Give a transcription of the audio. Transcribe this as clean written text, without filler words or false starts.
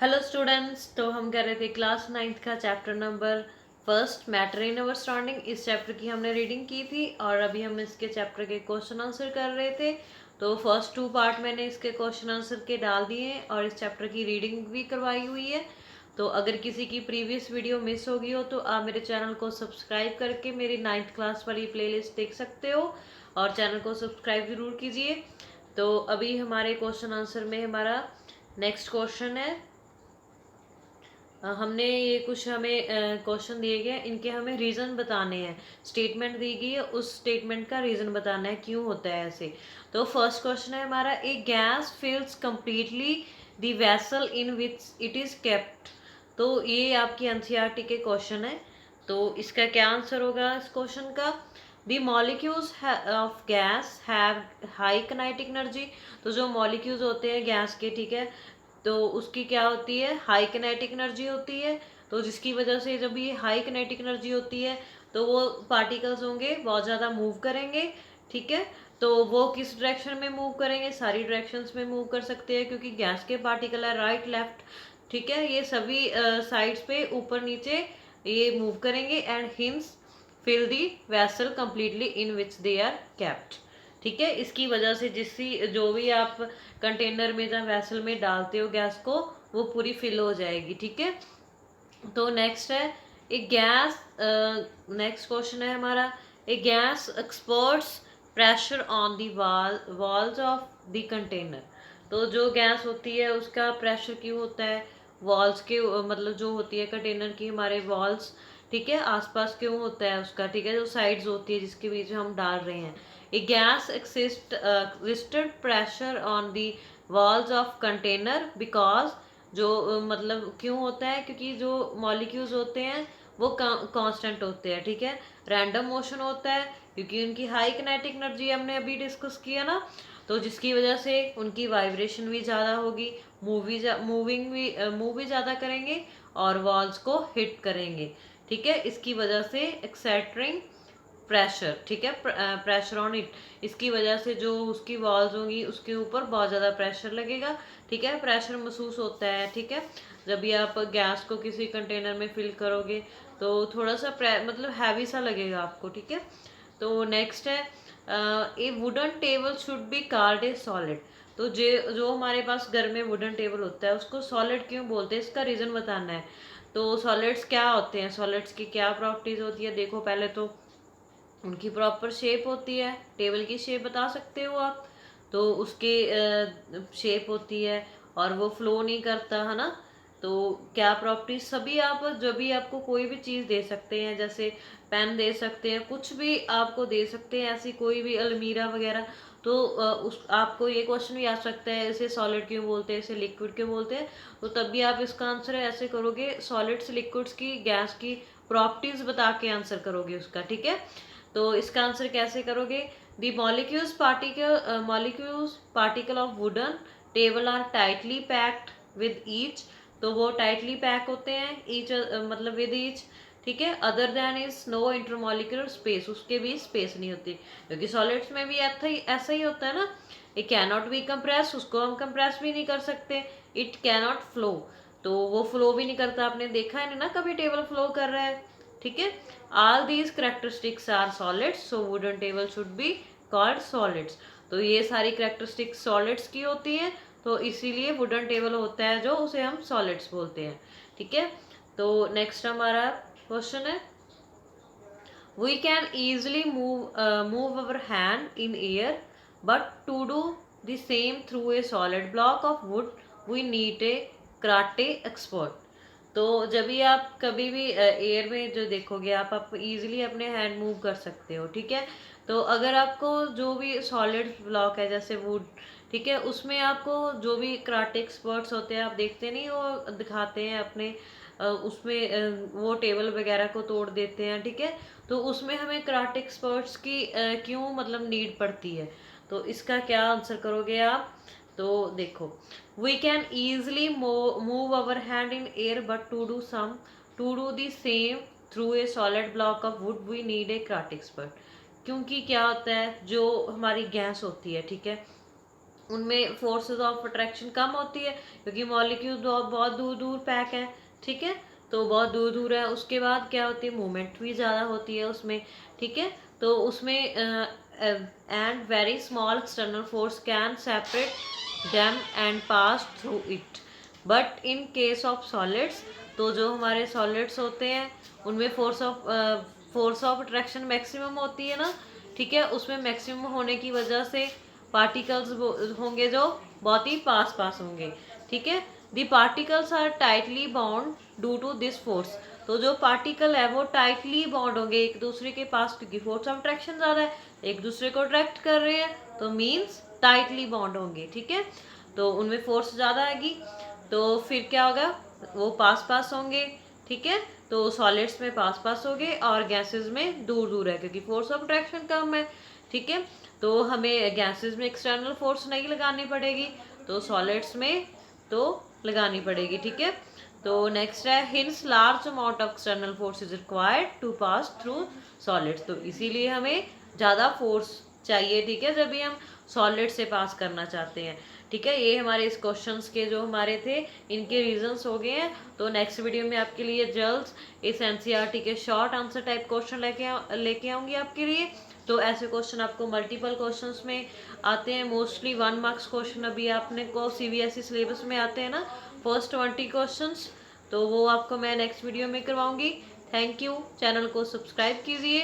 Hello students, तो हम कर रहे थे क्लास 9th का chapter number first matter in our surrounding. इस चैप्टर की हमने रीडिंग की थी और अभी हम इसके चैप्टर के क्वेश्चन आंसर कर रहे थे। तो फर्स्ट 2 पार्ट मैंने इसके क्वेश्चन आंसर के डाल दिए हैं और इस चैप्टर की रीडिंग भी करवाई हुई है। तो अगर किसी की प्रीवियस वीडियो मिस होगी हो तो आप मेरे चैनल को सब्सक्राइब करके मेरी 9th क्लास वाली प्लेलिस्ट देख सकते हो और चैनल को सब्सक्राइब ज़रूर कीजिए। तो अभी हमारे क्वेश्चन आंसर में हमारा नेक्स्ट क्वेश्चन है। हमने ये कुछ हमें क्वेश्चन दिए गए, इनके हमें रीज़न बताने हैं। स्टेटमेंट दी गई है, उस स्टेटमेंट का रीज़न बताना है क्यों होता है ऐसे। तो फर्स्ट क्वेश्चन है हमारा, a gas fills completely the vessel in which it is kept. तो ये आपकी एनसीईआरटी के क्वेश्चन है। तो इसका क्या आंसर होगा इस क्वेश्चन का? The molecules of gas have high kinetic energy. तो जो मॉलिक्यूल्स होते हैं गैस के, ठीक है, तो उसकी क्या होती है? हाई काइनेटिक एनर्जी होती है। तो जिसकी वजह से जब ये हाई काइनेटिक एनर्जी होती है तो वो पार्टिकल्स होंगे बहुत ज़्यादा मूव करेंगे, ठीक है। तो वो किस डायरेक्शन में मूव करेंगे? सारी डायरेक्शंस में मूव कर सकते हैं क्योंकि गैस के पार्टिकल है, राइट लेफ्ट, ठीक है, ये सभी साइड्स पे ऊपर नीचे ये मूव करेंगे and hence fill the vessel completely in which they are kept, ठीक है। इसकी वजह से जो भी आप कंटेनर में या वेसल में डालते हो गैस को, वो पूरी फिल हो जाएगी, ठीक है। तो नेक्स्ट है ए गैस, नेक्स्ट क्वेश्चन है हमारा, a gas experts pressure on the walls of the container. तो जो गैस होती है उसका प्रेशर क्यों होता है? वॉल्स के मतलब जो होती है कंटेनर की हमारे वॉल्स, ठीक है, आसपास क्यों होता है उसका, ठीक है, जो साइड्स होती है जिसके बीच में हम डाल रहे हैं। A gas existed pressure on the walls of container because, जो मतलब क्यों होता है? क्योंकि जो मॉलिक्यूल्स होते हैं वो कांस्टेंट होते हैं, ठीक है। रैंडम मोशन होता है क्योंकि उनकी हाई काइनेटिक एनर्जी हमने अभी डिस्कस किया ना, तो जिसकी वजह से उनकी वाइब्रेशन भी ज़्यादा होगी, मूव भी ज़्यादा करेंगे और वॉल्स को हिट करेंगे, ठीक है। इसकी वजह से एक्सेटरिंग प्रेशर, ठीक है, प्रेशर ऑन इट, इसकी वजह से जो उसकी वॉल्स होंगी उसके ऊपर बहुत ज़्यादा प्रेशर लगेगा, ठीक है, प्रेशर महसूस होता है, ठीक है। जब भी आप गैस को किसी कंटेनर में फिल करोगे तो थोड़ा सा मतलब हैवी सा लगेगा आपको, ठीक है। तो नेक्स्ट है, ए wooden table should be called a solid. तो जो हमारे पास घर में वुडन टेबल होता है उसको सॉलिड क्यों बोलते हैं, इसका रीज़न बताना है। तो सॉलिड्स क्या होते हैं, सॉलिड्स की क्या प्रॉपर्टीज होती है? देखो, पहले तो उनकी प्रॉपर शेप होती है, टेबल की शेप बता सकते हो आप, तो उसके शेप होती है और वो फ्लो नहीं करता है ना। तो क्या प्रॉपर्टीज, सभी आप जब भी आपको कोई भी चीज़ दे सकते हैं, जैसे पेन दे सकते हैं, कुछ भी आपको दे सकते हैं, ऐसी कोई भी अलमीरा वगैरह, तो उस आपको ये क्वेश्चन भी आ सकता है इसे सॉलिड क्यों बोलते हैं, इसे लिक्विड क्यों बोलते हैं। तो तब भी आप इसका आंसर ऐसे करोगे, सॉलिड्स लिक्विड्स की गैस की प्रॉपर्टीज बता के आंसर करोगे उसका, ठीक है। तो इसका आंसर कैसे करोगे? The molecules particle of wooden table are tightly packed with each. तो वो टाइटली पैक होते हैं ईच, मतलब विद ईच, ठीक है। Other than is no intermolecular space, उसके भी स्पेस नहीं होती क्योंकि सॉलिड्स में भी ऐसा ही होता है ना। इट कैनॉट बी कंप्रेस, उसको हम कंप्रेस भी नहीं कर सकते। इट कैनॉट फ्लो, तो वो फ्लो भी नहीं करता। आपने देखा है ना कभी टेबल फ्लो कर रहा है, ठीक है। All these characteristics are solids, so wooden table should be called solids. तो ये सारी करेक्टरिस्टिक्स सॉलिड्स की होती हैं, तो इसीलिए वुडन टेबल होता है जो, उसे हम सॉलिड्स बोलते हैं, ठीक है। तो नेक्स्ट हमारा क्वेश्चन है, we can easily move our hand in air but to do the same through a solid block of wood we need a karate expert. तो जब भी आप कभी भी एयर में जो देखोगे आप इजीली अपने हैंड मूव कर सकते हो, ठीक है। तो अगर आपको जो भी सॉलिड ब्लॉक है जैसे वुड, ठीक है, उसमें आपको जो भी कराटे एक्सपर्ट्स होते हैं, आप देखते नहीं वो दिखाते हैं अपने उसमें वो टेबल वगैरह को तोड़ देते हैं, ठीक है। तो उसमें हमें कराटे एक्सपर्ट्स की क्यों मतलब नीड पड़ती है? तो इसका क्या आंसर करोगे आप? तो देखो, we can easily move our hand in air but to do the same through a solid block of wood we need a karate expert. क्योंकि क्या होता है, जो हमारी गैस होती है, ठीक है, उनमें फोर्सेस ऑफ अट्रैक्शन कम होती है क्योंकि मॉलिक्यूल बहुत दूर दूर पैक है, ठीक है, तो बहुत दूर दूर है। उसके बाद क्या होती है, मूवमेंट भी ज़्यादा होती है उसमें, ठीक है। तो उसमें and very small external force can separate them and pass through it, but in case of solids, तो जो हमारे सॉलिड्स होते हैं उनमें फोर्स ऑफ अट्रैक्शन मैक्सिमम होती है ना, ठीक है, उसमें मैक्सिमम होने की वजह से पार्टिकल्स होंगे जो बहुत ही पास पास होंगे, ठीक है। The particles are tightly bound due to this force, तो जो पार्टिकल है वो टाइटली बाउंड होंगे एक दूसरे के पास क्योंकि फोर्स ऑफ अट्रैक्शन ज़्यादा है, एक दूसरे को अट्रैक्ट कर रहे हैं, तो मीन्स टाइटली बाउंड होंगे, ठीक है। तो उनमें फोर्स ज़्यादा आएगी, तो फिर क्या होगा, वो पास पास होंगे, ठीक है। तो सॉलिड्स में पास पास होंगे और गैसेस में दूर दूर है क्योंकि फोर्स ऑफ अट्रैक्शन कम है, ठीक है। तो हमें गैसेस में एक्सटर्नल फोर्स नहीं लगानी पड़ेगी, तो सॉलिड्स में तो लगानी पड़ेगी, ठीक है। तो नेक्स्ट है hence large amount of external force is required to pass through solids, तो इसीलिए हमें ज़्यादा फोर्स चाहिए, ठीक है, जब भी हम सॉलिड से पास करना चाहते हैं, ठीक है। ये हमारे इस क्वेश्चंस के जो हमारे थे इनके रीजंस हो गए हैं। तो नेक्स्ट वीडियो में आपके लिए जल्द इस एनसीईआरटी के शॉर्ट आंसर टाइप क्वेश्चन लेके आऊँगी आपके लिए। तो ऐसे क्वेश्चन आपको मल्टीपल क्वेश्चंस में आते हैं, मोस्टली 1 मार्क्स क्वेश्चन अभी आपने को सीबीएसई सिलेबस में आते हैं ना, फर्स्ट 20 क्वेश्चंस, तो वो आपको मैं नेक्स्ट वीडियो में करवाऊंगी। थैंक यू, चैनल को सब्सक्राइब कीजिए।